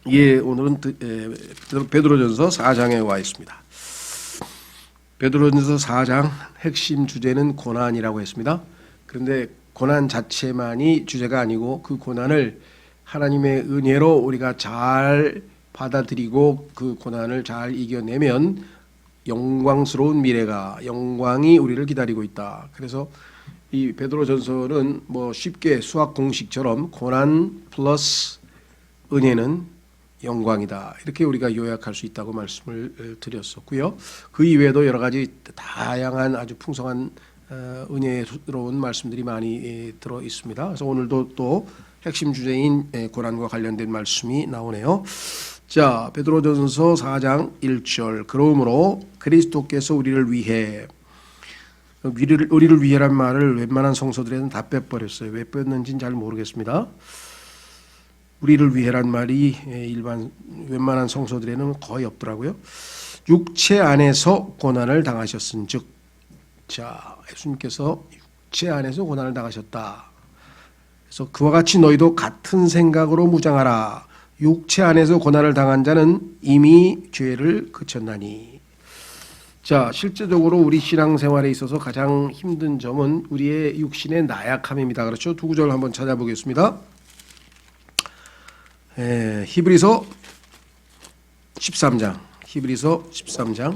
예, 오늘은 베드로전서 4장에 와 있습니다. 베드로전서 4장 핵심 주제는 고난이라고 했습니다. 그런데 고난 자체만이 주제가 아니고 그 고난을 하나님의 은혜로 우리가 잘 받아들이고 그 고난을 잘 이겨내면 영광스러운 미래가, 영광이 우리를 기다리고 있다. 그래서 이 베드로전서는 뭐 쉽게 수학 공식처럼 고난 플러스 은혜는 영광이다. 이렇게 우리가 요약할 수 있다고 말씀을 드렸었고요. 그 이외에도 여러 가지 다양한 아주 풍성한 은혜로운 말씀들이 많이 들어 있습니다. 그래서 오늘도 또 핵심 주제인 고난과 관련된 말씀이 나오네요. 자, 베드로전서 4장 1절. 그러므로 그리스도께서 우리를 위해란 말을 웬만한 성서들에는 다 빼버렸어요. 왜 뺐는지는 잘 모르겠습니다. 우리를 위해란 말이 웬만한 성서들에는 거의 없더라고요. 육체 안에서 고난을 당하셨은즉, 자, 예수님께서 육체 안에서 고난을 당하셨다. 그래서 그와 같이 너희도 같은 생각으로 무장하라. 육체 안에서 고난을 당한 자는 이미 죄를 그쳤나니. 자, 실제적으로 우리 신앙생활에 있어서 가장 힘든 점은 우리의 육신의 나약함입니다. 그렇죠? 두 구절 한번 찾아보겠습니다. 히브리서 13장. 히브리서 13장.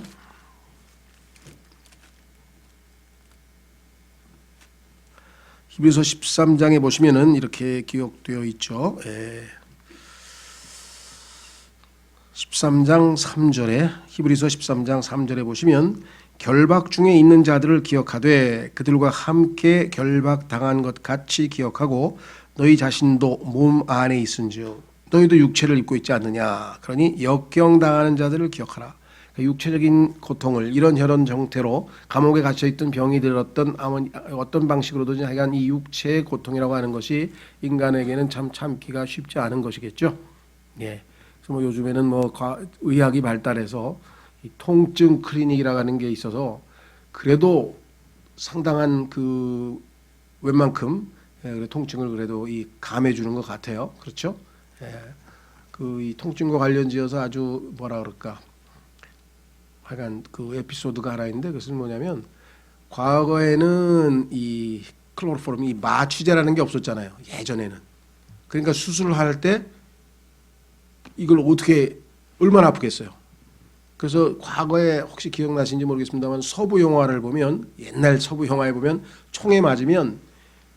히브리서 13장에 보시면은 이렇게 기록되어 있죠. 13장 3절에 히브리서 13장 3절에 보시면 결박 중에 있는 자들을 기억하되 그들과 함께 결박당한 것 같이 기억하고 너희 자신도 몸 안에 있은즉 너희도 육체를 입고 있지 않느냐. 그러니 역경당하는 자들을 기억하라. 육체적인 고통을 이런저런 정태로 감옥에 갇혀있던 병이 들었던 어떤 방식으로든지 하여간 이 육체의 고통이라고 하는 것이 인간에게는 참 참기가 쉽지 않은 것이겠죠. 예. 그래서 뭐 요즘에는 뭐 의학이 발달해서 이 통증 클리닉이라고 하는 게 있어서 그래도 상당한 그 웬만큼 통증을 그래도 이 감해주는 것 같아요. 그렇죠? 그 이 통증과 관련지어서 아주 뭐라 그럴까? 하여간 그 에피소드가 하나 있는데 그것은 뭐냐면 과거에는 이 클로로폼, 이 마취제라는 게 없었잖아요. 예전에는. 그러니까 수술을 할 때 이걸 어떻게 얼마나 아프겠어요. 그래서 과거에 혹시 기억나시는지 모르겠습니다만 서부 영화를 보면 옛날 서부 영화에 보면 총에 맞으면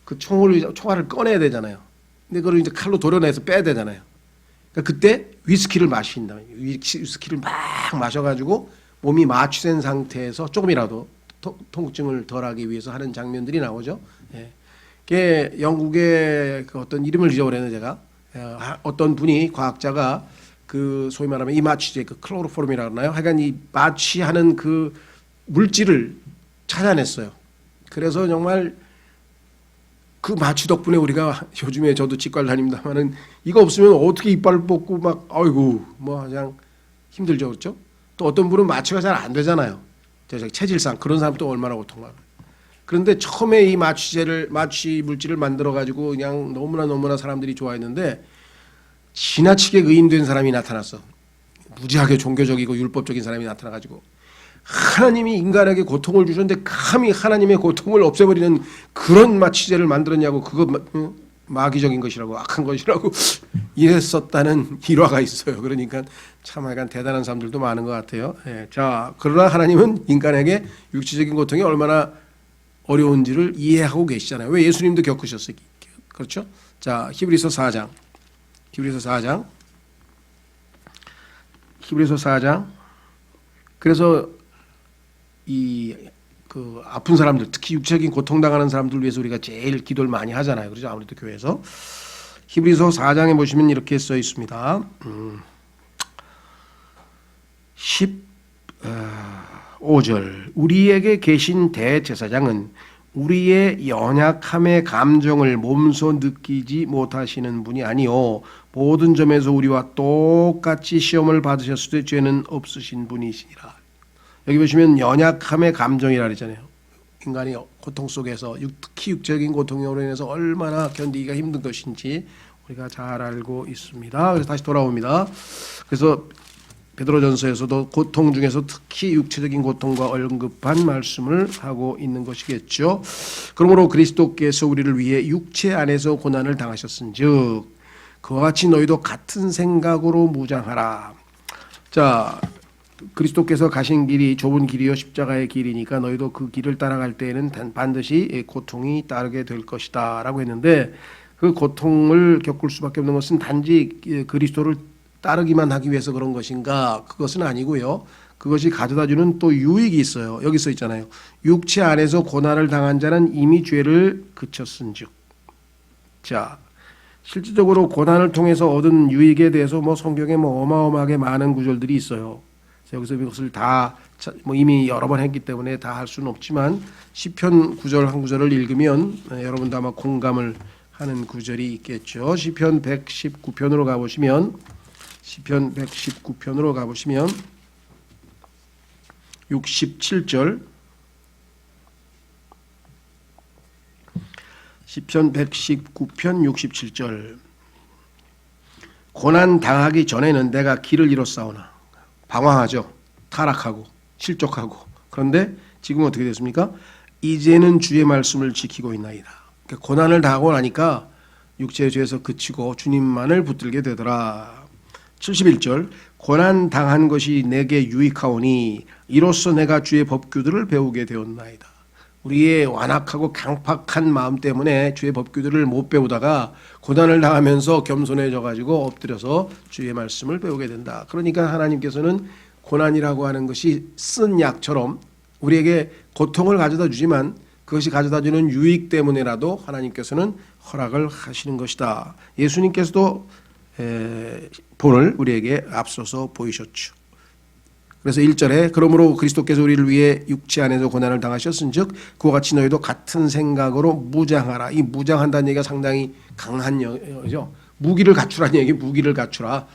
그 총알을 꺼내야 되잖아요. 근데 그걸 이제 칼로 도려내서 빼야 되잖아요. 그러니까 그때 위스키를 마신다. 위스키를 막 마셔가지고 몸이 마취된 상태에서 조금이라도 통증을 덜하기 위해서 하는 장면들이 나오죠. 예. 그게 영국의 그 어떤 이름을 잊어버렸네 제가. 어떤 분이 과학자가 그 소위 말하면 이 마취제 그 클로로폼이라고 하나요? 하여간 이 마취하는 그 물질을 찾아냈어요. 그래서 정말 그 마취 덕분에 우리가 요즘에 저도 치과를 다닙니다만은 이거 없으면 어떻게 이빨을 뽑고 막 아이고 뭐 그냥 힘들죠, 그렇죠? 또 어떤 분은 마취가 잘 안 되잖아요. 체질상 그런 사람도 얼마나 고통받아요. 그런데 처음에 이 마취 물질을 만들어 가지고 그냥 너무나 사람들이 좋아했는데 지나치게 의인된 사람이 나타났어. 무지하게 종교적이고 율법적인 사람이 나타나 가지고 하나님이 인간에게 고통을 주셨는데 감히 하나님의 고통을 없애버리는 그런 마취제를 만들었냐고. 그거 마귀적인 것이라고 악한 것이라고 이랬었다는 일화가 있어요. 그러니까 참 약간 대단한 사람들도 많은 것 같아요. 예. 자, 그러나 하나님은 인간에게 육체적인 고통이 얼마나 어려운지를 이해하고 계시잖아요. 왜 예수님도 겪으셨어요. 그렇죠? 자, 히브리서 4장. 그래서 그 아픈 사람들, 특히 육체적인 고통당하는 사람들 위해서 우리가 제일 기도를 많이 하잖아요. 그렇죠? 아무래도 교회에서. 히브리서 4장에 보시면 이렇게 써 있습니다. 15절. 우리에게 계신 대제사장은 우리의 연약함의 감정을 몸소 느끼지 못하시는 분이 아니요 모든 점에서 우리와 똑같이 시험을 받으셨을 때 죄는 없으신 분이시니라. 여기 보시면 연약함의 감정이라 그랬잖아요. 인간이 고통 속에서 특히 육적인 고통으로 인해서 얼마나 견디기가 힘든 것인지 우리가 잘 알고 있습니다. 그래서 다시 돌아옵니다. 그래서 베드로전서에서도 고통 중에서 특히 육체적인 고통과 언급한 말씀을 하고 있는 것이겠죠. 그러므로 그리스도께서 우리를 위해 육체 안에서 고난을 당하셨은즉 그와 같이 너희도 같은 생각으로 무장하라. 자, 그리스도께서 가신 길이 좁은 길이요 십자가의 길이니까 너희도 그 길을 따라갈 때에는 반드시 고통이 따르게 될 것이다 라고 했는데, 그 고통을 겪을 수밖에 없는 것은 단지 그리스도를 따르기만 하기 위해서 그런 것인가? 그것은 아니고요. 그것이 가져다주는 또 유익이 있어요. 여기 써 있잖아요. 육체 안에서 고난을 당한 자는 이미 죄를 그쳤은즉. 자, 실질적으로 고난을 통해서 얻은 유익에 대해서 성경에 어마어마하게 많은 구절들이 있어요. 여기서 이것을 다 이미 여러 번 했기 때문에 다 할 수는 없지만 시편 구절 한 구절을 읽으면 여러분도 아마 공감을 하는 구절이 있겠죠. 시편 119편으로 가보시면 67절, 시편 119편 67절. 고난 당하기 전에는 내가 길을 잃었사오나. 방황하죠. 타락하고 실족하고. 그런데 지금 어떻게 됐습니까? 이제는 주의 말씀을 지키고 있나이다. 그러니까 고난을 당하고 나니까 육체의 죄에서 그치고 주님만을 붙들게 되더라. 71절. 고난 당한 것이 내게 유익하오니 이로써 내가 주의 법규들을 배우게 되었나이다. 우리의 완악하고 강팍한 마음 때문에 주의 법규들을 못 배우다가 고난을 당하면서 겸손해져 가지고 엎드려서 주의 말씀을 배우게 된다. 그러니까 하나님께서는 고난이라고 하는 것이 쓴 약처럼 우리에게 고통을 가져다 주지만 그것이 가져다 주는 유익 때문에라도 하나님께서는 허락을 하시는 것이다. 예수님께서도 본을 우리에게 앞서서 보이셨죠. 그래서 1절에 그러므로 그리스도께서 우리를 위해 육체 안에서 고난을 당하셨은즉 그와 같이 너희도 같은 생각으로 무장하라. 이 무장한다는 얘기가 상당히 강한 얘기죠. 무기를 갖추라는 얘기, 무기를 갖추라.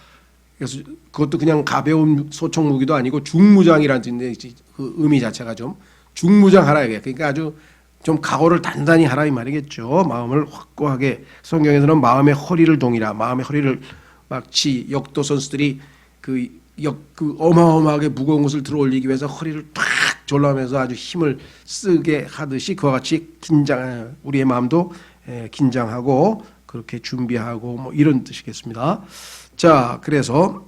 그래서 그것도 그냥 가벼운 소총 무기도 아니고 중무장이라는 뜻인데 그 의미 자체가 좀 중무장하라 이게. 그러니까 아주 좀 각오를 단단히 하라 이 말이겠죠. 마음을 확고하게. 성경에서는 마음의 허리를 동이라. 마음의 허리를 마치 역도 선수들이 그 어마어마하게 무거운 것을 들어올리기 위해서 허리를 탁 졸라매서 아주 힘을 쓰게 하듯이 그와 같이 우리의 마음도 긴장하고 그렇게 준비하고 이런 뜻이겠습니다. 자, 그래서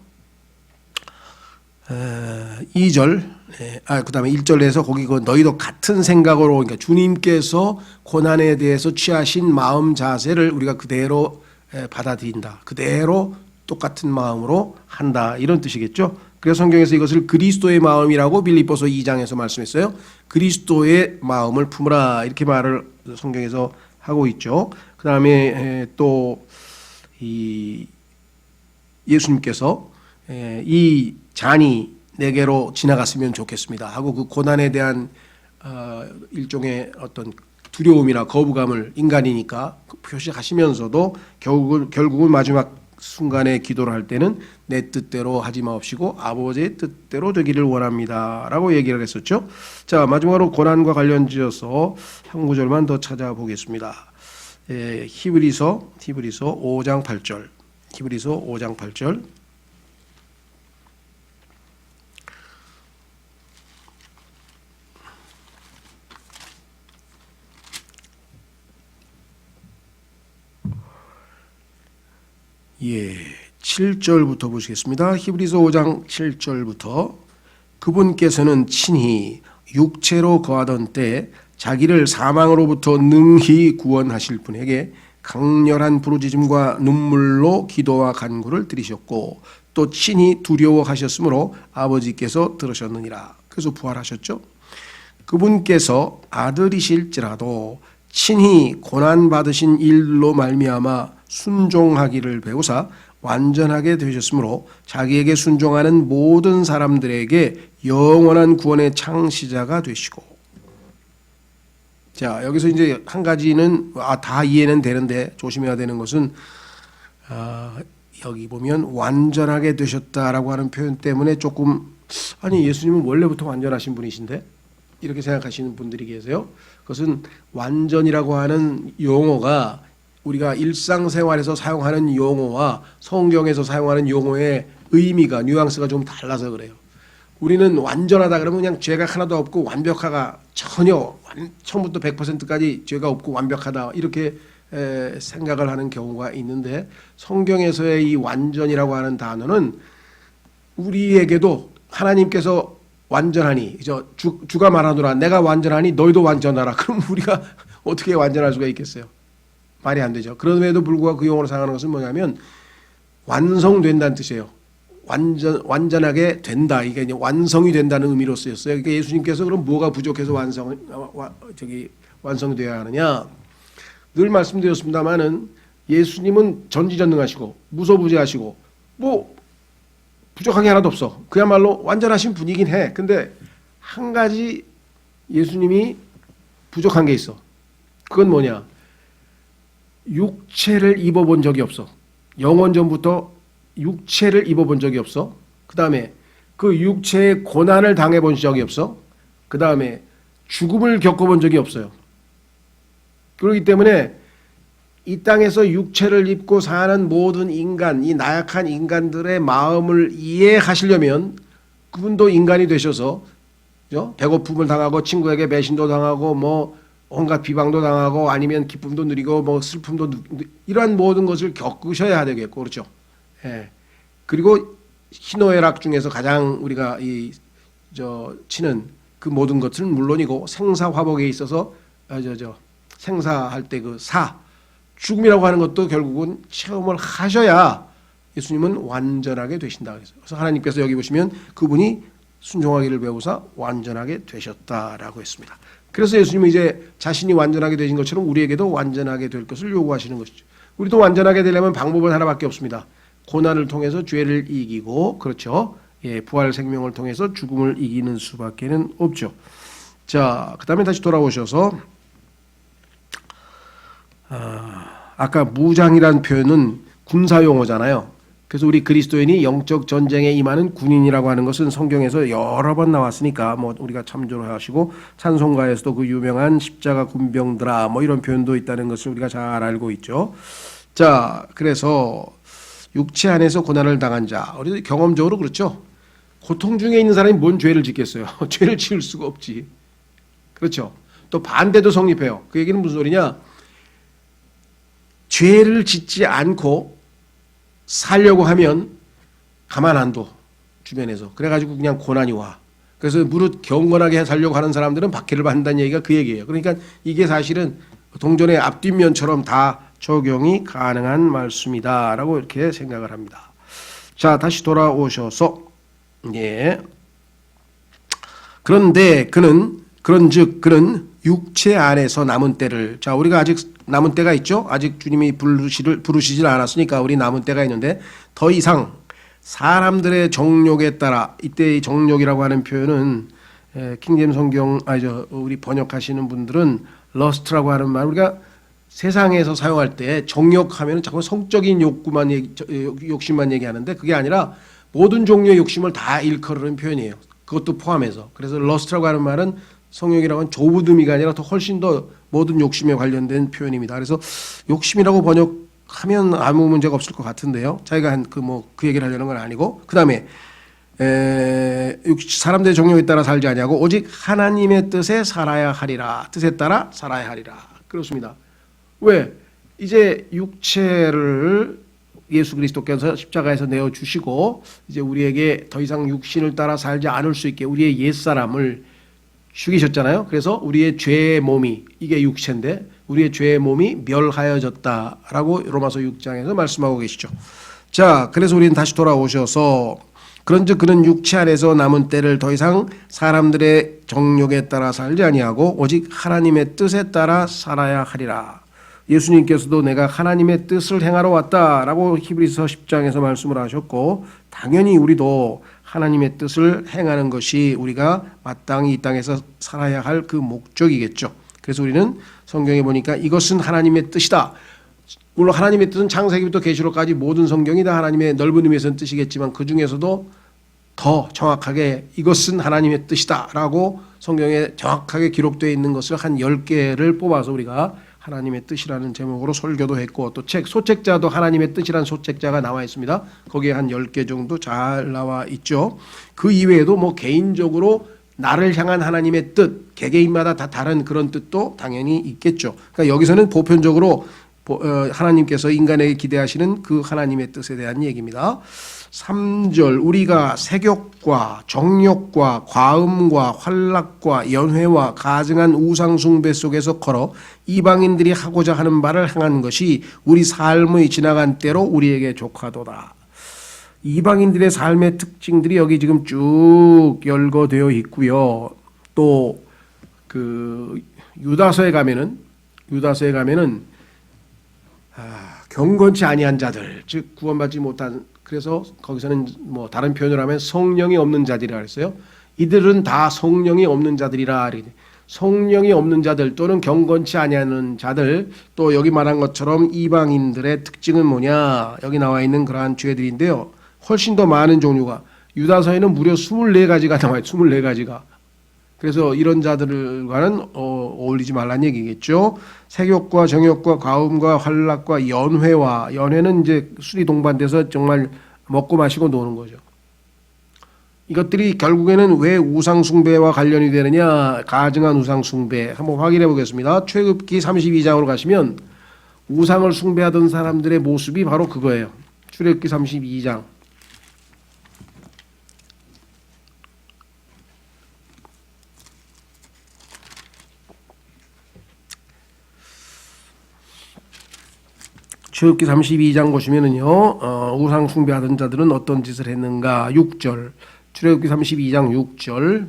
2절, 그 다음에 1절에서 거기 너희도 같은 생각으로, 그러니까 주님께서 고난에 대해서 취하신 마음 자세를 우리가 그대로 받아들인다. 그대로 똑같은 마음으로 한다. 이런 뜻이겠죠. 그래서 성경에서 이것을 그리스도의 마음이라고 빌립보서 2장에서 말씀했어요. 그리스도의 마음을 품으라. 이렇게 말을 성경에서 하고 있죠. 그 다음에 또 예수님께서 이 잔이 내게로 지나갔으면 좋겠습니다 하고 그 고난에 대한 일종의 어떤 두려움이나 거부감을 인간이니까 표시하시면서도 결국은 마지막 순간에 기도를 할 때는 내 뜻대로 하지 마옵시고 아버지의 뜻대로 되기를 원합니다 라고 얘기를 했었죠. 자, 마지막으로 고난과 관련지어서 한 구절만 더 찾아보겠습니다. 히브리서 5장 8절. 히브리서 5장 8절. 예, 7절부터 보시겠습니다. 히브리서 5장 7절부터 그분께서는 친히 육체로 거하던 때 자기를 사망으로부터 능히 구원하실 분에게 강렬한 부르짖음과 눈물로 기도와 간구를 드리셨고 또 친히 두려워하셨으므로 아버지께서 들으셨느니라. 그래서 부활하셨죠. 그분께서 아들이실지라도 친히 고난받으신 일로 말미암아 순종하기를 배우사 완전하게 되셨으므로 자기에게 순종하는 모든 사람들에게 영원한 구원의 창시자가 되시고. 자, 여기서 이제 한 가지는 다 이해는 되는데 조심해야 되는 것은 여기 보면 완전하게 되셨다라고 하는 표현 때문에 조금 아니 예수님은 원래부터 완전하신 분이신데 이렇게 생각하시는 분들이 계세요. 그것은 완전이라고 하는 용어가 우리가 일상생활에서 사용하는 용어와 성경에서 사용하는 용어의 의미가 뉘앙스가 좀 달라서 그래요. 우리는 완전하다 그러면 그냥 죄가 하나도 없고 완벽하가 전혀 처음부터 100%까지 죄가 없고 완벽하다 이렇게 생각을 하는 경우가 있는데 성경에서의 이 완전이라고 하는 단어는 우리에게도 하나님께서 완전하니 주가 말하노라 내가 완전하니 너희도 완전하라. 그럼 우리가 어떻게 완전할 수가 있겠어요? 말이 안 되죠. 그럼에도 불구하고 그 용어로 사용하는 것은 뭐냐면 완성된다는 뜻이에요. 완전하게 된다. 이게 이제 완성이 된다는 의미로 쓰였어요. 그러니까 예수님께서 그럼 뭐가 부족해서 완성이 되어야 하느냐? 늘 말씀드렸습니다만은 예수님은 전지전능하시고 무소부재하시고 뭐 부족한 게 하나도 없어. 그야말로 완전하신 분이긴 해. 근데 한 가지 예수님이 부족한 게 있어. 그건 뭐냐? 육체를 입어본 적이 없어. 영원전부터 육체를 입어본 적이 없어. 그 다음에 그 육체의 고난을 당해본 적이 없어. 그 다음에 죽음을 겪어본 적이 없어요. 그렇기 때문에 이 땅에서 육체를 입고 사는 모든 인간, 이 나약한 인간들의 마음을 이해하시려면 그분도 인간이 되셔서 배고픔을 당하고 친구에게 배신도 당하고 뭐 온갖 비방도 당하고 아니면 기쁨도 누리고 뭐 슬픔도 이러한 모든 것을 겪으셔야 되겠고 그렇죠. 예. 그리고 희노애락 중에서 가장 우리가 치는 그 모든 것은 물론이고 생사화복에 있어서 생사할 때 그 죽음이라고 하는 것도 결국은 체험을 하셔야 예수님은 완전하게 되신다. 그래서 하나님께서 여기 보시면 그분이 순종하기를 배우사 완전하게 되셨다라고 했습니다. 그래서 예수님은 이제 자신이 완전하게 되신 것처럼 우리에게도 완전하게 될 것을 요구하시는 것이죠. 우리도 완전하게 되려면 방법은 하나밖에 없습니다. 고난을 통해서 죄를 이기고 그렇죠. 예, 부활 생명을 통해서 죽음을 이기는 수밖에는 없죠. 자, 그다음에 다시 돌아오셔서 아까 무장이라는 표현은 군사 용어잖아요. 그래서 우리 그리스도인이 영적 전쟁에 임하는 군인이라고 하는 것은 성경에서 여러 번 나왔으니까 뭐 우리가 참조를 하시고 찬송가에서도 그 유명한 십자가 군병들아 뭐 이런 표현도 있다는 것을 우리가 잘 알고 있죠. 자, 그래서 육체 안에서 고난을 당한 자, 우리 경험적으로 그렇죠. 고통 중에 있는 사람이 뭔 죄를 짓겠어요? 죄를 지을 수가 없지. 그렇죠. 또 반대도 성립해요. 그 얘기는 무슨 소리냐? 죄를 짓지 않고 살려고 하면 가만 안 둬. 주변에서. 그래가지고 그냥 고난이 와. 그래서 무릇 경건하게 살려고 하는 사람들은 박해를 받는다는 얘기가 그 얘기예요. 그러니까 이게 사실은 동전의 앞뒷면처럼 다 적용이 가능한 말씀이다라고 이렇게 생각을 합니다. 자, 다시 돌아오셔서 예. 그런데 그런즉 그는 육체 안에서 남은 때를 자 우리가 아직 남은 때가 있죠. 아직 주님이 부르시질 않았으니까 우리 남은 때가 있는데 더 이상 사람들의 정욕에 따라 이때 이 정욕이라고 하는 표현은 킹제임 성경 우리 번역하시는 분들은 러스트라고 하는 말 우리가 세상에서 사용할 때 정욕하면 자꾸 성적인 욕심만 얘기하는데 그게 아니라 모든 종류의 욕심을 다 일컬으는 표현이에요. 그것도 포함해서. 그래서 러스트라고 하는 말은 성욕이라고 하는 좁은 의미가 아니라 더 훨씬 더 모든 욕심에 관련된 표현입니다. 그래서 욕심이라고 번역하면 아무 문제가 없을 것 같은데요. 자기가 그 얘기를 하려는 건 아니고 그 다음에 사람들의 정욕에 따라 살지 아니하고 오직 하나님의 뜻에 살아야 하리라. 뜻에 따라 살아야 하리라. 그렇습니다. 왜? 이제 육체를 예수 그리스도께서 십자가에서 내어주시고 이제 우리에게 더 이상 육신을 따라 살지 않을 수 있게 우리의 옛사람을 죽이셨잖아요. 그래서 우리의 죄의 몸이 이게 육체인데 우리의 죄의 몸이 멸하여졌다라고 로마서 6장에서 말씀하고 계시죠. 자, 그래서 우리는 다시 돌아오셔서 그런즉 그는 육체 안에서 남은 때를 더 이상 사람들의 정욕에 따라 살지 아니하고 오직 하나님의 뜻에 따라 살아야 하리라. 예수님께서도 내가 하나님의 뜻을 행하러 왔다라고 히브리서 10장에서 말씀을 하셨고 당연히 우리도 하나님의 뜻을 행하는 것이 우리가 마땅히 이 땅에서 살아야 할 그 목적이겠죠. 그래서 우리는 성경에 보니까 이것은 하나님의 뜻이다. 물론 하나님의 뜻은 창세기부터 계시록까지 모든 성경이 다 하나님의 넓은 의미에서는 뜻이겠지만 그 중에서도 더 정확하게 이것은 하나님의 뜻이다 라고 성경에 정확하게 기록되어 있는 것을 한 10개를 뽑아서 우리가 하나님의 뜻이라는 제목으로 설교도 했고 또 책 소책자도 하나님의 뜻이라는 소책자가 나와 있습니다. 거기에 한 10개 정도 잘 나와 있죠. 그 이외에도 뭐 개인적으로 나를 향한 하나님의 뜻, 개개인마다 다 다른 그런 뜻도 당연히 있겠죠. 그러니까 여기서는 보편적으로 하나님께서 인간에게 기대하시는 그 하나님의 뜻에 대한 얘기입니다. 3절 우리가 색욕과 정욕과 과음과 활락과 연회와 가증한 우상숭배 속에서 걸어 이방인들이 하고자 하는 바를 행한 것이 우리 삶의 지나간 때로 우리에게 족하도다. 이방인들의 삶의 특징들이 여기 지금 쭉 열거되어 있고요. 또 그 유다서에 가면은 경건치 아니한 자들, 즉 구원받지 못한, 그래서 거기서는 뭐 다른 표현을 하면 성령이 없는 자들이라 그랬어요. 이들은 다 성령이 없는 자들이라. 성령이 없는 자들 또는 경건치 아니하는 자들, 또 여기 말한 것처럼 이방인들의 특징은 뭐냐, 여기 나와 있는 그러한 죄들인데요. 훨씬 더 많은 종류가, 유다서에는 무려 24가지가 나와요. 24가지가. 그래서 이런 자들과는 어울리지 말란 얘기겠죠. 색욕과 정욕과 과음과 활락과 연회와, 연회는 이제 술이 동반돼서 정말 먹고 마시고 노는 거죠. 이것들이 결국에는 왜 우상숭배와 관련이 되느냐, 가증한 우상숭배 한번 확인해 보겠습니다. 출애굽기 32장으로 가시면 우상을 숭배하던 사람들의 모습이 바로 그거예요. 출애굽기 32장. 출애굽기 32장 보시면은요, 우상 숭배하던 자들은 어떤 짓을 했는가. 6절, 출애굽기 32장 6절.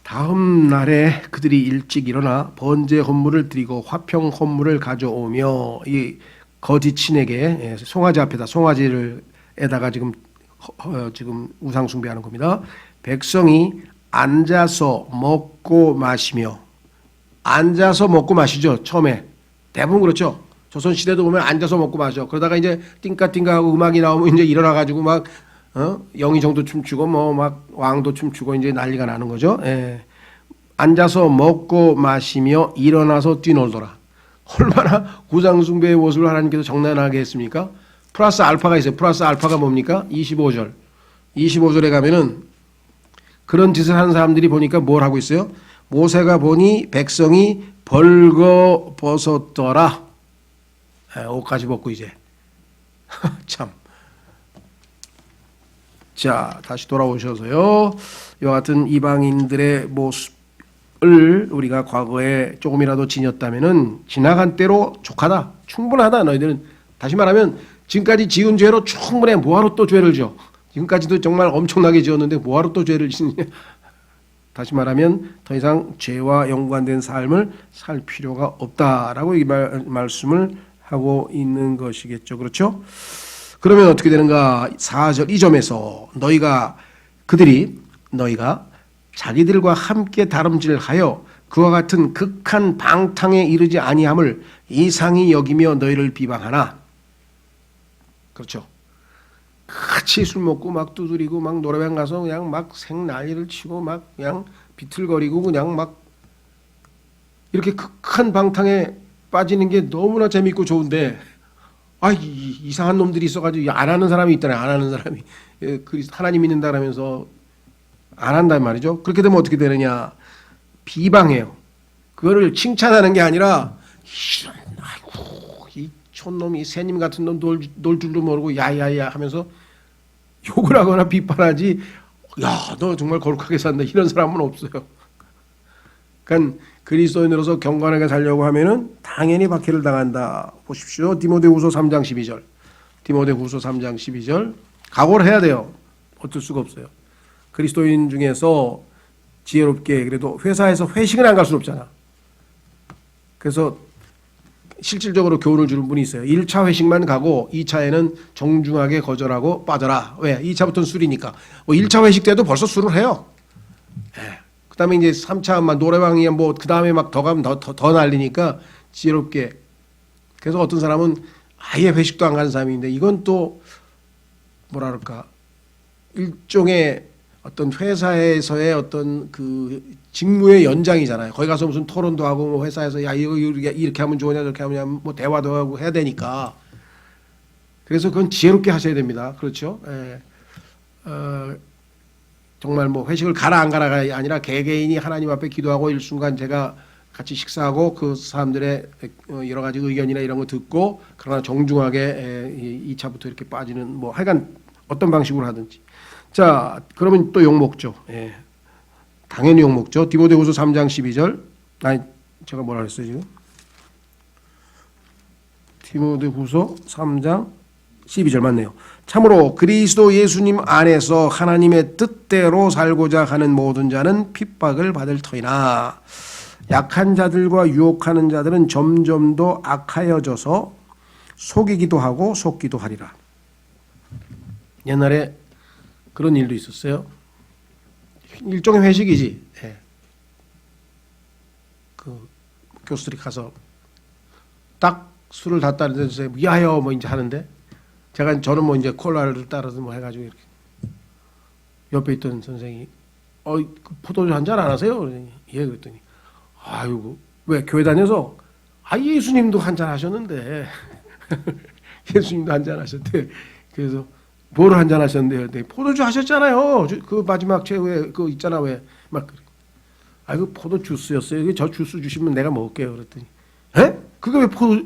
다음 날에 그들이 일찍 일어나 번제 헌물을 드리고 화평 헌물을 가져오며, 이 거짓 신에게 송아지 앞에다 송아지를 에다가 지금 우상 숭배하는 겁니다. 백성이 앉아서 먹고 마시며, 앉아서 먹고 마시죠. 처음에 대부분 그렇죠. 조선시대도 보면 앉아서 먹고 마셔. 그러다가 이제 띵까띵까하고 음악이 나오면 이제 일어나가지고 막 영의정도 춤추고 뭐 막 왕도 춤추고 이제 난리가 나는 거죠. 예. 앉아서 먹고 마시며 일어나서 뛰놀더라. 얼마나 우상숭배의 모습을 하나님께서 장난하게 했습니까? 플러스 알파가 있어요. 플러스 알파가 뭡니까? 25절. 25절에 가면은 그런 짓을 하는 사람들이 보니까 뭘 하고 있어요? 모세가 보니 백성이 벌거벗었더라. 옷까지 벗고 이제 참. 자, 다시 돌아오셔서요, 이와 같은 이방인들의 모습을 우리가 과거에 조금이라도 지녔다면은 지나간 때로 족하다, 충분하다. 너희들은, 다시 말하면 지금까지 지은 죄로 충분해. 뭐하러 또 죄를 지어? 지금까지도 정말 엄청나게 지었는데 뭐하러 또 죄를 짓느냐. 다시 말하면 더 이상 죄와 연관된 삶을 살 필요가 없다라고 이 말씀을 하고 있는 것이겠죠. 그렇죠? 그러면 어떻게 되는가? 4절 이 점에서 너희가 자기들과 함께 다름질하여 그와 같은 극한 방탕에 이르지 아니함을 이상히 여기며 너희를 비방하나. 그렇죠? 같이 술 먹고 막 두드리고 막 노래방 가서 그냥 막 생난리를 치고 막 그냥 비틀거리고 그냥 막 이렇게 극한 방탕에 빠지는 게 너무나 재밌고 좋은데, 이상한 놈들이 있어가지고 안 하는 사람이 있잖아요. 안 하는 사람이 하나님 믿는다라면서 안 한단 말이죠. 그렇게 되면 어떻게 되느냐? 비방해요. 그거를 칭찬하는 게 아니라 이 촌놈이 새님 같은 놈 놀 줄도 모르고 야야야 하면서 욕을 하거나 비판하지, 야, 너 정말 거룩하게 산다, 이런 사람은 없어요. 그러니까 그리스도인으로서 경건하게 살려고 하면은 당연히 박해를 당한다. 보십시오. 디모데후서 3장 12절. 디모데후서 3장 12절. 각오를 해야 돼요. 어쩔 수가 없어요. 그리스도인 중에서 지혜롭게, 그래도 회사에서 회식은 안 갈 수 없잖아. 그래서 실질적으로 교훈을 주는 분이 있어요. 1차 회식만 가고 2차에는 정중하게 거절하고 빠져라. 왜? 2차부터는 술이니까. 1차 회식 때도 벌써 술을 해요. 그 다음에 이제 3차 노래방이야 그 다음에 막 더 가면 더 날리니까 지혜롭게. 그래서 어떤 사람은 아예 회식도 안 가는 사람인데, 이건 또 뭐랄까 일종의 어떤 회사에서의 어떤 그 직무의 연장이잖아요. 거기 가서 무슨 토론도 하고 뭐 회사에서 야 이거 이렇게 하면 좋으냐 저렇게 하면 뭐 대화도 하고 해야 되니까. 그래서 그건 지혜롭게 하셔야 됩니다. 그렇죠? 예. 정말 뭐 회식을 가라 안 가라가 아니라 개개인이 하나님 앞에 기도하고 일순간 제가 같이 식사하고 그 사람들의 여러 가지 의견이나 이런 거 듣고 그러나 정중하게 2차부터 이렇게 빠지는 뭐 하여간 어떤 방식으로 하든지. 자, 그러면 또 욕먹죠. 예. 당연히 욕먹죠. 디모데후서 3장 12절. 아니, 제가 뭐라 그랬어요 지금? 디모데후서 3장 12절 맞네요. 참으로 그리스도 예수님 안에서 하나님의 뜻대로 살고자 하는 모든 자는 핍박을 받을 터이나 약한 자들과 유혹하는 자들은 점점 더 악하여져서 속이기도 하고 속기도 하리라. 옛날에 그런 일도 있었어요. 일종의 회식이지. 예. 그 교수들이 가서 딱 술을 다 따르면서 위하여 뭐 이제 하는데 저는 뭐 이제 콜라를 따라서 뭐 해가지고 이렇게 옆에 있던 선생이 그 포도주 한 잔 안 하세요? 그러더니 예 그랬더니 아이고 왜 교회 다녀서 예수님도 한 잔 하셨는데 예수님도 한 잔 하셨대. 그래서 뭘 한 잔 하셨는데요? 네, 포도주 하셨잖아요. 그 마지막 최후에 그 있잖아 왜 막 그 포도 주스였어요. 저 주스 주시면 내가 먹을게요. 그랬더니 에? 그게 왜 포도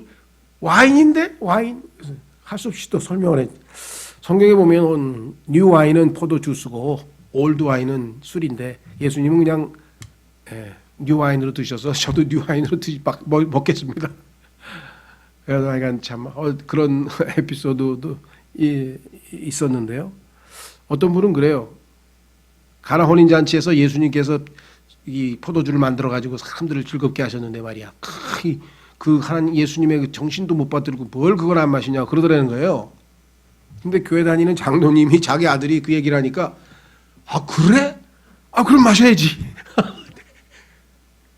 와인인데 와인? 할 수 없이 또 설명을 해. 성경에 보면 뉴 와인은 포도 주스고 올드 와인은 술인데 예수님은 그냥 뉴 와인으로 드셔서 저도 뉴 와인으로 먹겠습니다. 그래서 하여간 참 그런 에피소드도 있었는데요. 어떤 분은 그래요. 가나 혼인 잔치에서 예수님께서 이 포도주를 만들어 가지고 사람들을 즐겁게 하셨는데 말이야. 그 하나님 예수님의 그 정신도 못 받들고 뭘 그걸 안 마시냐 그러더라는 거예요. 근데 교회 다니는 장로님이 자기 아들이 그 얘기를 하니까 그래? 그럼 마셔야지.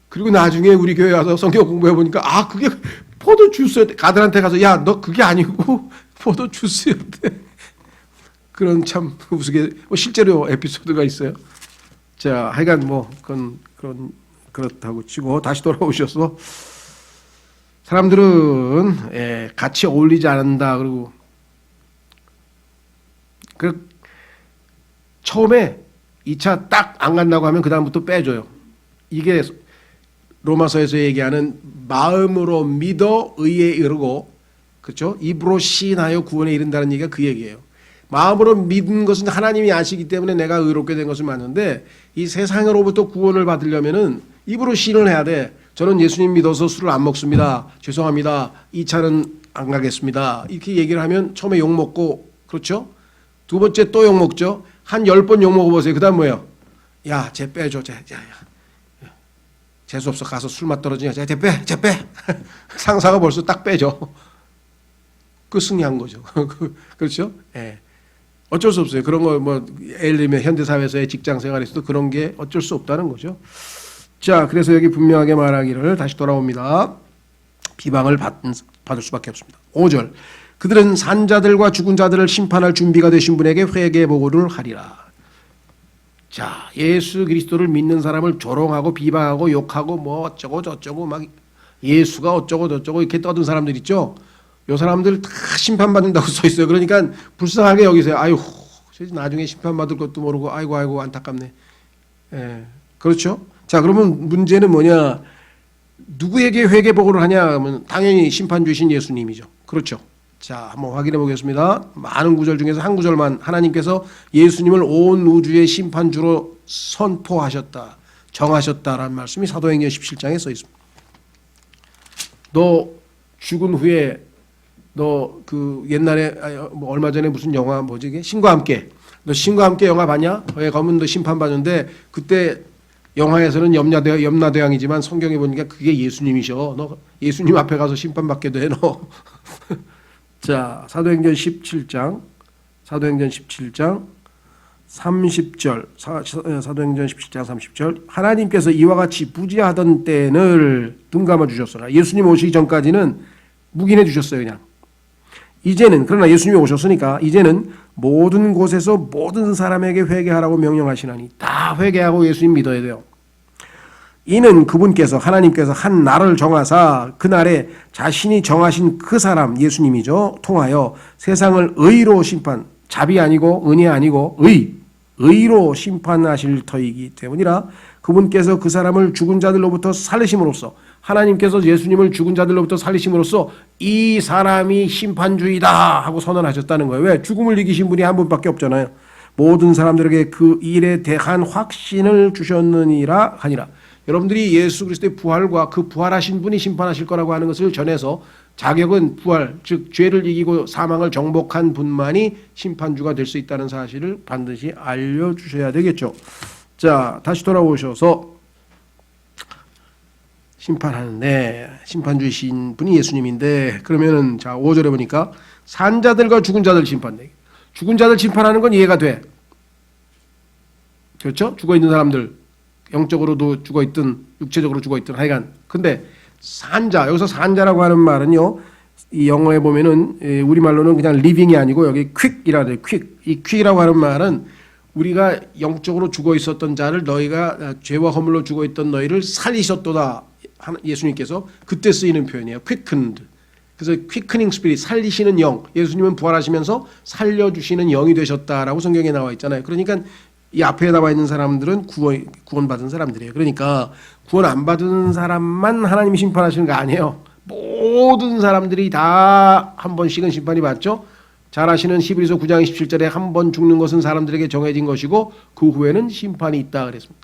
그리고 나중에 우리 교회 와서 성경 공부해 보니까 그게 포도 주스였대. 아들한테 가서 야 너 그게 아니고 포도 주스였대. 그런 참 우스개 실제로 에피소드가 있어요. 자, 하여간 뭐 그렇다고 치고 다시 돌아오셔서 사람들은 같이 어울리지 않는다. 그리고 처음에 2차 딱 안 간다고 하면 그 다음부터 빼줘요. 이게 로마서에서 얘기하는 마음으로 믿어 의에 이르고 그렇죠? 입으로 시인하여 구원에 이른다는 얘기가 그 얘기예요. 마음으로 믿은 것은 하나님이 아시기 때문에 내가 의롭게 된 것은 맞는데 이 세상으로부터 구원을 받으려면은 입으로 시인을 해야 돼. 저는 예수님 믿어서 술을 안 먹습니다. 죄송합니다. 2차는 안 가겠습니다. 이렇게 얘기를 하면 처음에 욕먹고 그렇죠? 두 번째 또 욕먹죠. 한 10번 욕먹어보세요. 그 다음 뭐예요? 야, 쟤 빼줘. 재수없어. 가서 술맛 떨어지냐. 쟤 빼. 상사가 벌써 딱 빼죠. 그 승리한 거죠. 그렇죠? 예. 어쩔 수 없어요. 그런 거 뭐 예를 들면 현대사회에서의 직장생활에서도 그런 게 어쩔 수 없다는 거죠. 자, 그래서 여기 분명하게 말하기를 다시 돌아옵니다. 비방을 받을 수밖에 없습니다. 5절. 그들은 산 자들과 죽은 자들을 심판할 준비가 되신 분에게 회개 보고를 하리라. 자, 예수 그리스도를 믿는 사람을 조롱하고 비방하고 욕하고 뭐 어쩌고 저쩌고 막 예수가 어쩌고 저쩌고 이렇게 떠든 사람들 있죠. 요 사람들 다 심판받는다고 써 있어요. 그러니까 불쌍하게 여기세요. 아유, 나중에 심판받을 것도 모르고 아이고 안타깝네. 예, 그렇죠? 자, 그러면 문제는 뭐냐? 누구에게 회개 보고를 하냐 하면 당연히 심판 주신 예수님이죠. 그렇죠? 자, 한번 확인해 보겠습니다. 많은 구절 중에서 한 구절만 하나님께서 예수님을 온 우주의 심판주로 선포하셨다, 정하셨다라는 말씀이 사도행전 17장에 써 있습니다. 너 죽은 후에 너 그 옛날에 뭐 얼마 전에 무슨 영화 뭐지 이게 신과 함께 너 신과 함께 영화 봤냐? 거기 가면 너 심판 받는데 그때 영화에서는 염라대왕이지만 성경에 보니까 그게 예수님이셔. 너 예수님 앞에 가서 심판 받게 돼 너. 자, 사도행전 17장 30절 사도행전 17장 30절 하나님께서 이와 같이 부지하던 때를 눈 감아 주셨으나 예수님 오시기 전까지는 묵인해 주셨어요. 그냥 이제는 그러나 예수님이 오셨으니까 이제는 모든 곳에서 모든 사람에게 회개하라고 명령하시나니 다 회개하고 예수님 믿어야 돼요. 이는 그분께서 하나님께서 한 날을 정하사 그날에 자신이 정하신 그 사람 예수님이죠. 통하여 세상을 의로 심판, 잡이 아니고 은이 아니고 의로 심판하실 터이기 때문이라. 그분께서 그 사람을 죽은 자들로부터 살리심으로써, 하나님께서 예수님을 죽은 자들로부터 살리심으로써 이 사람이 심판주의다 하고 선언하셨다는 거예요. 왜? 죽음을 이기신 분이 한 분밖에 없잖아요. 모든 사람들에게 그 일에 대한 확신을 주셨느니라 하니라. 여러분들이 예수 그리스도의 부활과 그 부활하신 분이 심판하실 거라고 하는 것을 전해서 자격은 부활, 즉 죄를 이기고 사망을 정복한 분만이 심판주가 될 수 있다는 사실을 반드시 알려주셔야 되겠죠. 자, 다시 돌아오셔서 심판하는데, 심판주이신 분이 예수님인데, 그러면은 자 5절에 보니까 산자들과 죽은 자들 심판돼. 죽은 자들 심판하는 건 이해가 돼. 그렇죠? 죽어있는 사람들, 영적으로도 죽어있든 육체적으로 죽어있든 하여간. 근데 산자, 여기서 산자라고 하는 말은요, 이 영어에 보면은 우리말로는 그냥 living이 아니고 여기 quick이라 돼요. 이 quick이라고 하는 말은 우리가 영적으로 죽어있었던 자를 너희가 죄와 허물로 죽어있던 너희를 살리셨도다. 예수님께서 그때 쓰이는 표현이에요. quickened. 그래서 quickening spirit, 살리시는 영. 예수님은 부활하시면서 살려주시는 영이 되셨다라고 성경에 나와 있잖아요. 그러니까 이 앞에 나와 있는 사람들은 구원받은 사람들이에요. 그러니까 구원 안 받은 사람만 하나님이 심판하시는 거 아니에요. 모든 사람들이 다 한 번씩은 심판이 받죠. 잘 아시는 히브리서 9장 27절에 한 번 죽는 것은 사람들에게 정해진 것이고 그 후에는 심판이 있다 그랬습니다.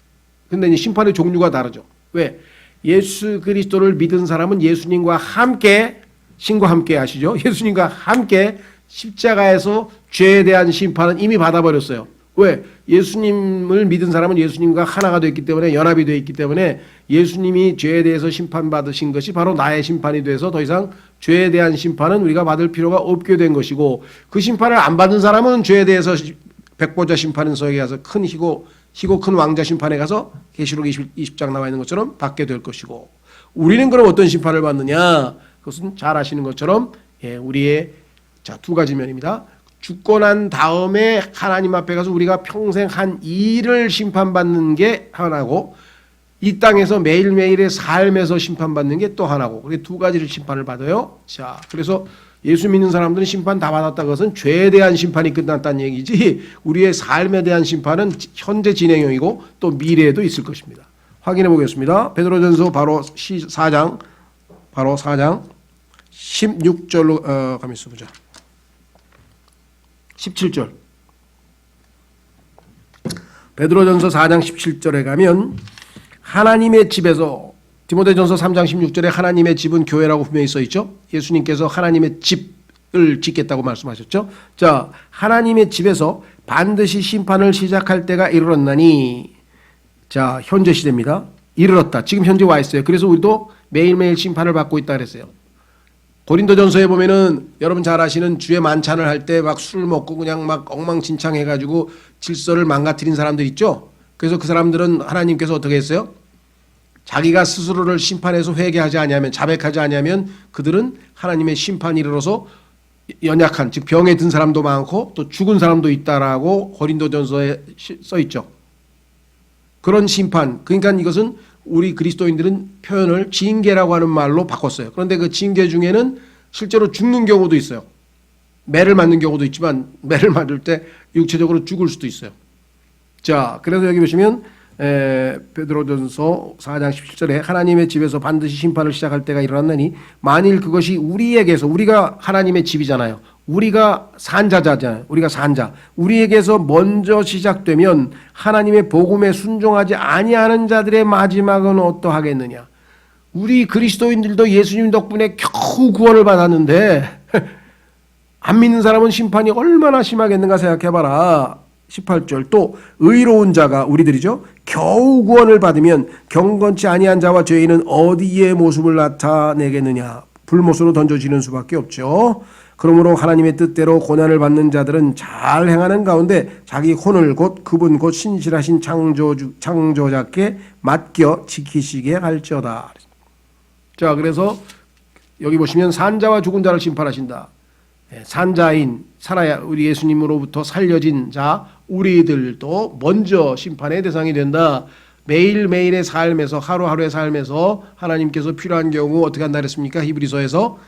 근데 이제 심판의 종류가 다르죠. 왜? 예수 그리스도를 믿은 사람은 예수님과 함께, 신과 함께 아시죠? 예수님과 함께 십자가에서 죄에 대한 심판은 이미 받아버렸어요. 왜? 예수님을 믿은 사람은 예수님과 하나가 되었기 때문에, 연합이 되어 있기 때문에 예수님이 죄에 대해서 심판받으신 것이 바로 나의 심판이 돼서 더 이상 죄에 대한 심판은 우리가 받을 필요가 없게 된 것이고, 그 심판을 안 받은 사람은 죄에 대해서 백보자 심판서에 가서 큰 희고 큰 왕자 심판에 가서 계시록 20장 나와 있는 것처럼 받게 될 것이고, 우리는 그럼 어떤 심판을 받느냐? 그것은 잘 아시는 것처럼 우리의 두 가지 면입니다. 죽고 난 다음에 하나님 앞에 가서 우리가 평생 한 일을 심판받는 게 하나고, 이 땅에서 매일매일의 삶에서 심판받는 게 또 하나고, 그게 두 가지를 심판을 받아요. 자, 그래서 예수 믿는 사람들은 심판 다 받았다. 그것은 죄에 대한 심판이 끝났다는 얘기지, 우리의 삶에 대한 심판은 현재 진행형이고 또 미래에도 있을 것입니다. 확인해 보겠습니다. 베드로전서 바로 4장 16절로 가면서 보자. 17절. 베드로전서 4장 17절에 가면 하나님의 집에서, 디모데전서 3장 16절에 하나님의 집은 교회라고 분명히 써 있죠. 예수님께서 하나님의 집을 짓겠다고 말씀하셨죠. 자, 하나님의 집에서 반드시 심판을 시작할 때가 이르렀나니, 자, 현재 시대입니다. 이르렀다. 지금 현재 와 있어요. 그래서 우리도 매일매일 심판을 받고 있다 그랬어요. 고린도전서에 보면은 여러분 잘 아시는 주의 만찬을 할 때 막 술 먹고 그냥 막 엉망진창 해가지고 질서를 망가뜨린 사람들 있죠. 그래서 그 사람들은 하나님께서 어떻게 했어요? 자기가 스스로를 심판해서 회개하지 아니하면, 자백하지 아니하면 그들은 하나님의 심판이 이르러서 연약한, 즉 병에 든 사람도 많고 또 죽은 사람도 있다라고 고린도전서에 써 있죠. 그런 심판, 그러니까 이것은 우리 그리스도인들은 표현을 징계라고 하는 말로 바꿨어요. 그런데 그 징계 중에는 실제로 죽는 경우도 있어요. 매를 맞는 경우도 있지만 매를 맞을 때 육체적으로 죽을 수도 있어요. 자, 그래서 여기 보시면 베드로전서 4장 17절에 하나님의 집에서 반드시 심판을 시작할 때가 일어났나니, 만일 그것이 우리에게서, 우리가 하나님의 집이잖아요. 우리가 산자잖아요. 우리가 산자. 우리에게서 먼저 시작되면 하나님의 복음에 순종하지 아니하는 자들의 마지막은 어떠하겠느냐. 우리 그리스도인들도 예수님 덕분에 겨우 구원을 받았는데 안 믿는 사람은 심판이 얼마나 심하겠는가 생각해봐라. 18절. 또 의로운 자가, 우리들이죠, 겨우 구원을 받으면 경건치 아니한 자와 죄인은 어디에 모습을 나타내겠느냐. 불못으로 던져지는 수밖에 없죠. 그러므로 하나님의 뜻대로 고난을 받는 자들은 잘 행하는 가운데 자기 혼을 그분 곧 신실하신 창조자께 맡겨 지키시게 할지어다. 자, 그래서 여기 보시면 산자와 죽은 자를 심판하신다. 산자인 살아야 우리 예수님으로부터 살려진 자 우리들도 먼저 심판의 대상이 된다. 매일매일의 삶에서 하루하루의 삶에서 하나님께서 필요한 경우 어떻게 한다 그랬습니까? 히브리서에서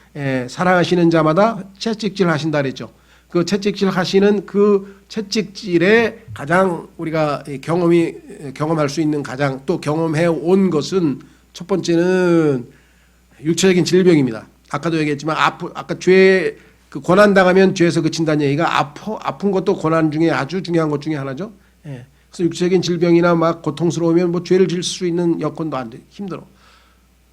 사랑하시는 자마다 채찍질 하신다 그랬죠. 그 채찍질 하시는 그 채찍질에 가장 우리가 경험할 수 있는 가장 또 경험해 온 것은 첫 번째는 육체적인 질병입니다. 아까도 얘기했지만 아까 죄 그 고난 당하면 죄에서 그친다는 얘기가 아픈 것도 고난 중에 아주 중요한 것 중에 하나죠. 그래서 육체적인 질병이나 막 고통스러우면 뭐 죄를 질 수 있는 여건도 안 돼. 힘들어.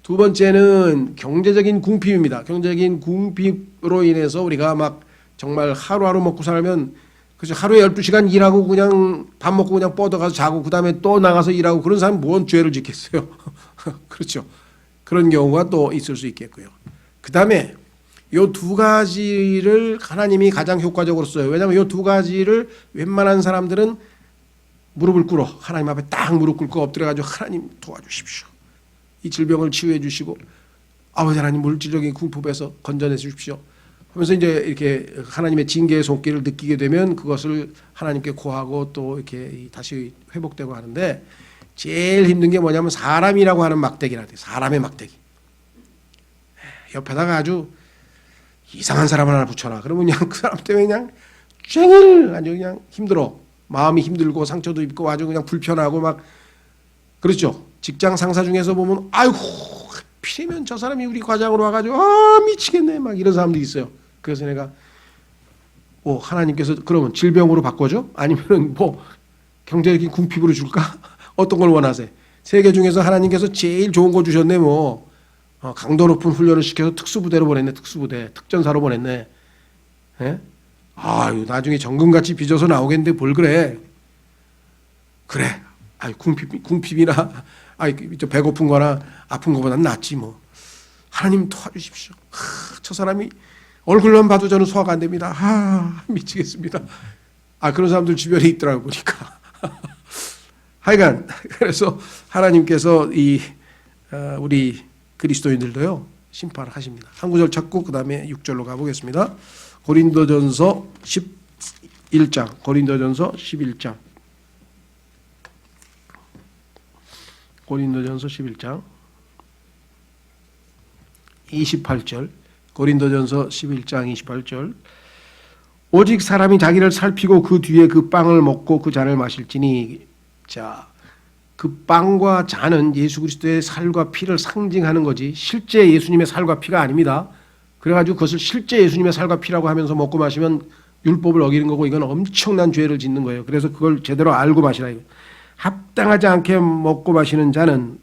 두 번째는 경제적인 궁핍입니다. 경제적인 궁핍으로 인해서 우리가 막 정말 하루하루 먹고 살면 그죠. 하루에 12시간 일하고 그냥 밥 먹고 그냥 뻗어가서 자고 그다음에 또 나가서 일하고 그런 사람은 뭔 죄를 짓겠어요. 그렇죠. 그런 경우가 또 있을 수 있겠고요. 그다음에 요 두 가지를 하나님이 가장 효과적으로 써요. 왜냐하면 요 두 가지를 웬만한 사람들은 무릎을 꿇어 하나님 앞에 딱 무릎 꿇고 엎드려가지고 하나님 도와주십시오. 이 질병을 치유해 주시고 아버지 하나님 물질적인 궁핍에서 건져내 주십시오. 하면서 이제 이렇게 하나님의 징계의 손길을 느끼게 되면 그것을 하나님께 고하고 또 이렇게 다시 회복되고 하는데 제일 힘든 게 뭐냐면 사람이라고 하는 막대기라 돼요. 사람의 막대기. 옆에다가 아주 이상한 사람을 하나 붙여놔. 그러면 그냥 그 사람 때문에 그냥 쟁일 아주 그냥 힘들어. 마음이 힘들고 상처도 입고 아주 그냥 불편하고 막 그렇죠. 직장 상사 중에서 보면 아이고 필이면 저 사람이 우리 과장으로 와가지고 미치겠네 막 이런 사람들이 있어요. 그래서 내가 하나님께서 그러면 질병으로 바꿔줘? 아니면 뭐 경제적인 궁핍으로 줄까? 어떤 걸 원하세요? 세계 중에서 하나님께서 제일 좋은 거 주셨네 뭐 강도 높은 훈련을 시켜서 특수부대로 보냈네. 특수부대 특전사로 보냈네. 예? 아유 나중에 정금같이 빚어서 나오겠는데 뭘 그래? 그래. 아이 궁핍이나 배고픈 거나 아픈 거보다는 낫지 뭐. 하나님 도와주십시오. 저 사람이 얼굴만 봐도 저는 소화가 안 됩니다. 미치겠습니다. 그런 사람들 주변에 있더라고 보니까. 하여간 그래서 하나님께서 우리 그리스도인들도요 심판을 하십니다. 한 구절 찾고 그 다음에 6절로 가보겠습니다. 고린도전서 11장 고린도전서 11장 고린도전서 11장 28절 고린도전서 11장 28절 오직 사람이 자기를 살피고 그 뒤에 그 빵을 먹고 그 잔을 마실지니 자 그 빵과 잔은 예수 그리스도의 살과 피를 상징하는 거지 실제 예수님의 살과 피가 아닙니다. 그래가지고 그것을 실제 예수님의 살과 피라고 하면서 먹고 마시면 율법을 어기는 거고 이건 엄청난 죄를 짓는 거예요. 그래서 그걸 제대로 알고 마시라. 합당하지 않게 먹고 마시는 자는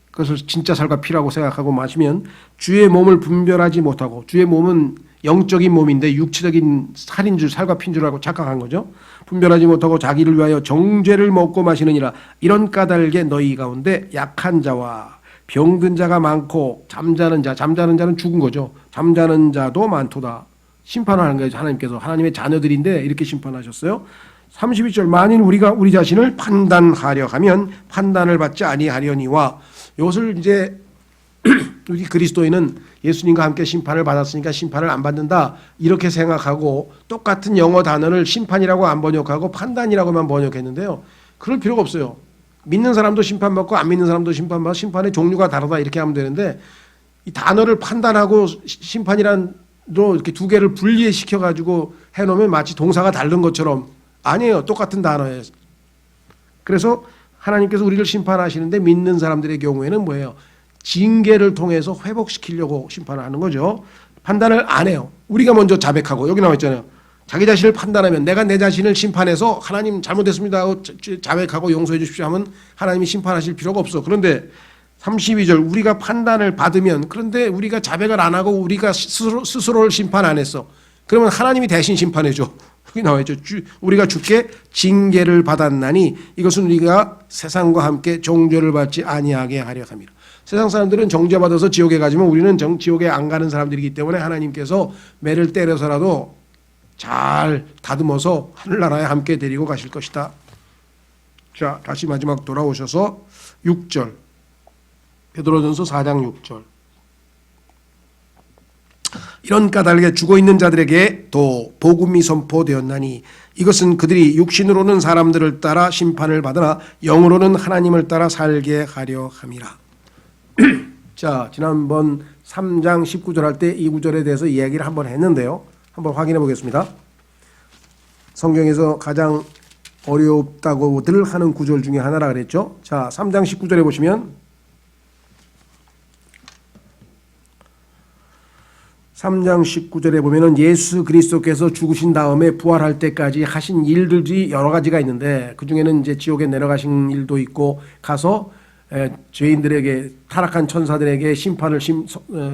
그것을 진짜 살과 피라고 생각하고 마시면 주의 몸을 분별하지 못하고 주의 몸은 영적인 몸인데 육체적인 살인 줄 살과 핀 줄 알고 착각한 거죠. 분별하지 못하고 자기를 위하여 정죄를 먹고 마시느니라. 이런 까닭에 너희 가운데 약한 자와 병든 자가 많고 잠자는 자는 죽은 거죠. 잠자는 자도 많도다. 심판하는 거예요. 하나님께서 하나님의 자녀들인데 이렇게 심판하셨어요. 32절 만일 우리가 우리 자신을 판단하려 하면 판단을 받지 아니하려니와 이것을 이제 우리 그리스도인은 예수님과 함께 심판을 받았으니까 심판을 안 받는다 이렇게 생각하고 똑같은 영어 단어를 심판이라고 안 번역하고 판단이라고만 번역했는데요. 그럴 필요가 없어요. 믿는 사람도 심판받고 안 믿는 사람도 심판받고 심판의 종류가 다르다 이렇게 하면 되는데 이 단어를 판단하고 심판이란로 이렇게 두 개를 분리시켜 가지고 해놓으면 마치 동사가 다른 것처럼 아니에요. 똑같은 단어예요. 그래서 하나님께서 우리를 심판하시는데 믿는 사람들의 경우에는 뭐예요? 징계를 통해서 회복시키려고 심판을 하는 거죠. 판단을 안 해요. 우리가 먼저 자백하고 여기 나와 있잖아요. 자기 자신을 판단하면 내가 내 자신을 심판해서 하나님 잘못했습니다 하고 자백하고 용서해 주십시오 하면 하나님이 심판하실 필요가 없어. 그런데 32절 우리가 판단을 받으면 그런데 우리가 자백을 안 하고 우리가 스스로를 심판 안 했어. 그러면 하나님이 대신 심판해 줘. 여기 나와 있죠. 우리가 주께 징계를 받았나니 이것은 우리가 세상과 함께 정죄를 받지 아니하게 하려 함이라. 세상 사람들은 정죄받아서 지옥에 가지만 우리는 지옥에 안 가는 사람들이기 때문에 하나님께서 매를 때려서라도 잘 다듬어서 하늘나라에 함께 데리고 가실 것이다. 자, 다시 마지막 돌아오셔서 6절 베드로전서 4장 6절 이런 까닭에 죽어있는 자들에게 또 복음이 선포되었나니 이것은 그들이 육신으로는 사람들을 따라 심판을 받으나 영으로는 하나님을 따라 살게 하려 함이라. 자, 지난번 3장 19절 할 때 이 구절에 대해서 이야기를 한번 했는데요. 한번 확인해 보겠습니다. 성경에서 가장 어렵다고들 하는 구절 중에 하나라 그랬죠. 자, 3장 19절에 보시면 3장 19절에 보면은 예수 그리스도께서 죽으신 다음에 부활할 때까지 하신 일들이 여러 가지가 있는데 그 중에는 이제 지옥에 내려가신 일도 있고 가서 죄인들에게 타락한 천사들에게 심판을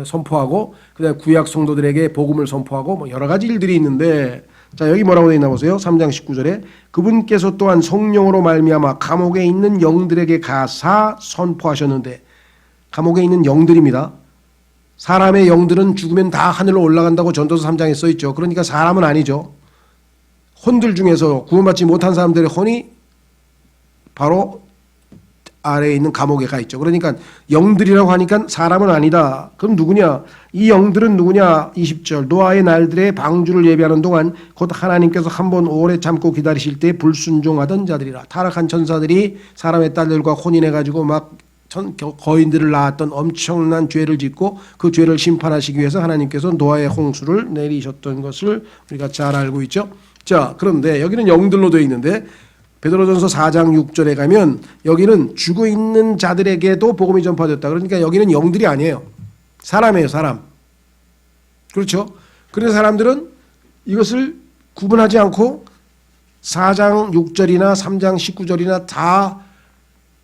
선포하고 그다음에 구약 성도들에게 복음을 선포하고 뭐 여러 가지 일들이 있는데 자 여기 뭐라고 되어 있나 보세요. 3장 19절에 그분께서 또한 성령으로 말미암아 감옥에 있는 영들에게 가사 선포하셨는데 감옥에 있는 영들입니다. 사람의 영들은 죽으면 다 하늘로 올라간다고 전도서 3장에 써 있죠. 그러니까 사람은 아니죠. 혼들 중에서 구원받지 못한 사람들의 혼이 바로 아래에 있는 감옥에 가 있죠. 그러니까 영들이라고 하니까 사람은 아니다. 그럼 누구냐? 이 영들은 누구냐? 20절 노아의 날들에 방주를 예비하는 동안 곧 하나님께서 한번 오래 참고 기다리실 때 불순종하던 자들이라. 타락한 천사들이 사람의 딸들과 혼인해가지고 막 거인들을 낳았던 엄청난 죄를 짓고 그 죄를 심판하시기 위해서 하나님께서 노아의 홍수를 내리셨던 것을 우리가 잘 알고 있죠. 자, 그런데 여기는 영들로 되어 있는데 베드로전서 4장 6절에 가면 여기는 죽어 있는 자들에게도 복음이 전파됐다. 그러니까 여기는 영들이 아니에요. 사람이에요, 사람. 그렇죠? 그래서 사람들은 이것을 구분하지 않고 4장 6절이나 3장 19절이나 다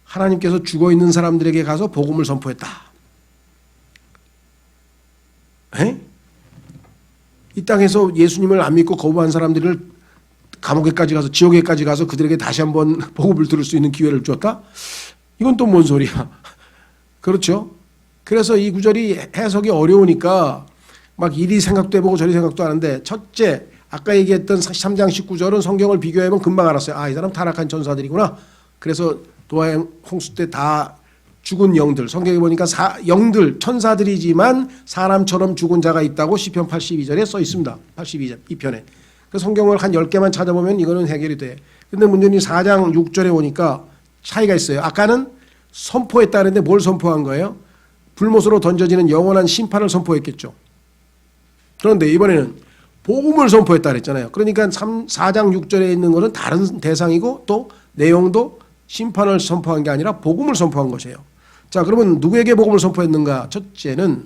하나님께서 죽어 있는 사람들에게 가서 복음을 선포했다. 이 땅에서 예수님을 안 믿고 거부한 사람들을 감옥에까지 가서 지옥에까지 가서 그들에게 다시 한번 복음을 들을 수 있는 기회를 줬다? 이건 또 뭔 소리야? 그렇죠? 그래서 이 구절이 해석이 어려우니까 막 이리 생각도 해보고 저리 생각도 하는데 첫째, 아까 얘기했던 3장 19절은 성경을 비교해보면 금방 알았어요. 아, 이 사람 타락한 천사들이구나. 그래서 노아의 홍수 때 다 죽은 영들, 성경에 보니까 영들, 천사들이지만 사람처럼 죽은 자가 있다고 시편 82절에 써 있습니다. 82절, 이 편에. 그 성경을 한 10개만 찾아보면 이거는 해결이 돼. 근데 문제는 4장 6절에 오니까 차이가 있어요. 아까는 선포했다는데 뭘 선포한 거예요? 불못으로 던져지는 영원한 심판을 선포했겠죠. 그런데 이번에는 복음을 선포했다 그랬잖아요. 그러니까 4장 6절에 있는 것은 다른 대상이고 또 내용도 심판을 선포한 게 아니라 복음을 선포한 것이에요. 자, 그러면 누구에게 복음을 선포했는가? 첫째는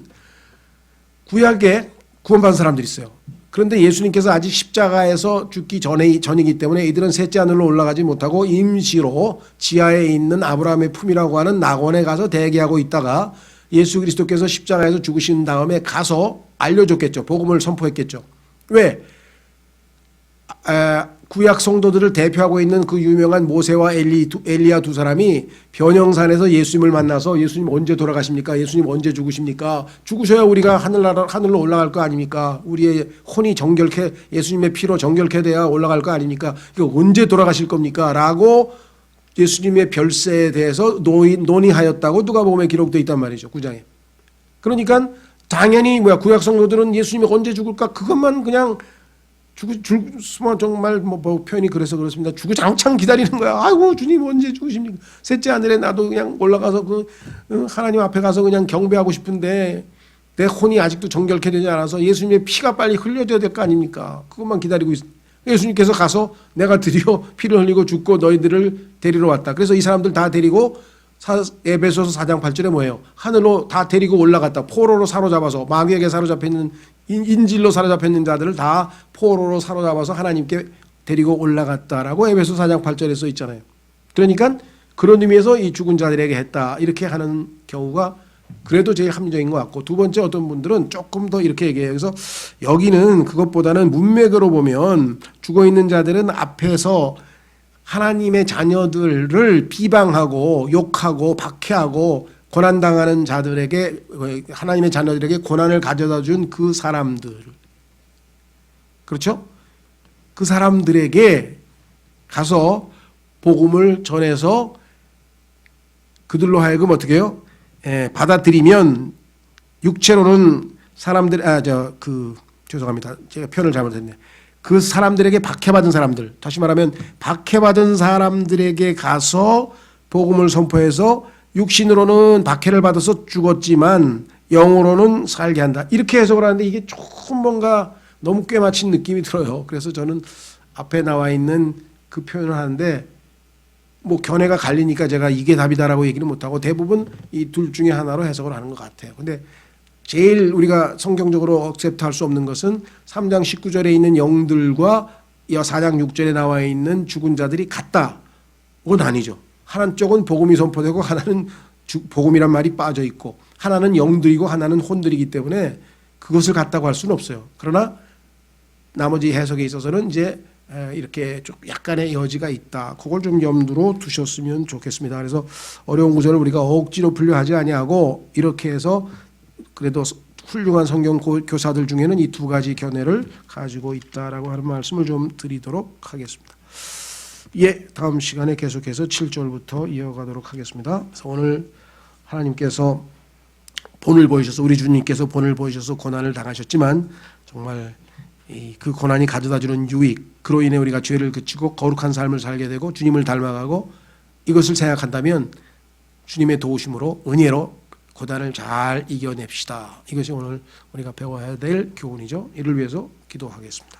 구약에 구원받은 사람들이 있어요. 그런데 예수님께서 아직 십자가에서 죽기 전이기 때문에 이들은 셋째 하늘로 올라가지 못하고 임시로 지하에 있는 아브라함의 품이라고 하는 낙원에 가서 대기하고 있다가 예수 그리스도께서 십자가에서 죽으신 다음에 가서 알려줬겠죠. 복음을 선포했겠죠. 왜? 구약 성도들을 대표하고 있는 그 유명한 모세와 엘리야 두 사람이 변형산에서 예수님을 만나서 예수님 언제 돌아가십니까? 예수님 언제 죽으십니까? 죽으셔야 우리가 하늘로 올라갈 거 아닙니까? 우리의 혼이 정결케 예수님의 피로 정결케 돼야 올라갈 거 아닙니까? 언제 돌아가실 겁니까? 라고 예수님의 별세에 대해서 논의하였다고 누가복음에 기록되어 있단 말이죠. 9장에. 그러니까 당연히 구약 성도들은 예수님이 언제 죽을까? 그것만 그냥 정말 뭐 표현이 그래서 그렇습니다. 주구장창 기다리는 거야. 아이고 주님 언제 죽으십니까? 셋째 하늘에 나도 그냥 올라가서 그 하나님 앞에 가서 그냥 경배하고 싶은데 내 혼이 아직도 정결케 되지 않아서 예수님의 피가 빨리 흘려져야 될 거 아닙니까? 그것만 기다리고 있어. 예수님께서 가서 내가 드디어 피를 흘리고 죽고 너희들을 데리러 왔다. 그래서 이 사람들 다 데리고 에베소서 4장 8절에 뭐예요? 하늘로 다 데리고 올라갔다. 포로로 사로잡아서 마귀에게 사로잡혀있는 인질로 사로잡혀있는 자들을 다 포로로 사로잡아서 하나님께 데리고 올라갔다라고 에베소 4장 8절에 써 있잖아요. 그러니까 그런 의미에서 이 죽은 자들에게 했다 이렇게 하는 경우가 그래도 제일 합리적인 것 같고, 두 번째 어떤 분들은 조금 더 이렇게 얘기해요. 그래서 여기는 그것보다는 문맥으로 보면 죽어있는 자들은 앞에서 하나님의 자녀들을 비방하고 욕하고 박해하고 고난당하는 자들에게, 하나님의 자녀들에게 고난을 가져다 준 그 사람들, 그렇죠? 그 사람들에게 가서 복음을 전해서 그들로 하여금 어떻게 해요? 받아들이면 육체로는 사람들 죄송합니다. 제가 표현을 잘못했네. 그 사람들에게 박해받은 사람들, 다시 말하면 박해받은 사람들에게 가서 복음을 선포해서 육신으로는 박해를 받아서 죽었지만 영으로는 살게 한다. 이렇게 해석을 하는데 이게 조금 뭔가 너무 꿰맞힌 느낌이 들어요. 그래서 저는 앞에 나와 있는 그 표현을 하는데 뭐 견해가 갈리니까 제가 이게 답이다라고 얘기는 못하고 대부분 이 둘 중에 하나로 해석을 하는 것 같아요. 근데 제일 우리가 성경적으로 억셉트할 수 없는 것은 3장 19절에 있는 영들과 4장 6절에 나와 있는 죽은 자들이 같다. 그건 아니죠. 한쪽은 복음이 선포되고 하나는 복음이란 말이 빠져 있고 하나는 영들이고 하나는 혼들이기 때문에 그것을 같다고 할 수는 없어요. 그러나 나머지 해석에 있어서는 이제 이렇게 좀 약간의 여지가 있다. 그걸 좀 염두로 두셨으면 좋겠습니다. 그래서 어려운 구절을 우리가 억지로 풀려하지 아니하고 이렇게 해서 그래도 훌륭한 성경 교사들 중에는 이 두 가지 견해를 가지고 있다라고 하는 말씀을 좀 드리도록 하겠습니다. 예, 다음 시간에 계속해서 7절부터 이어가도록 하겠습니다. 그래서 오늘 하나님께서 본을 보이셔서 우리 주님께서 본을 보이셔서 고난을 당하셨지만 정말 그 고난이 가져다주는 유익, 그로 인해 우리가 죄를 그치고 거룩한 삶을 살게 되고 주님을 닮아가고 이것을 생각한다면 주님의 도우심으로 은혜로 고난을 잘 이겨냅시다. 이것이 오늘 우리가 배워야 될 교훈이죠. 이를 위해서 기도하겠습니다.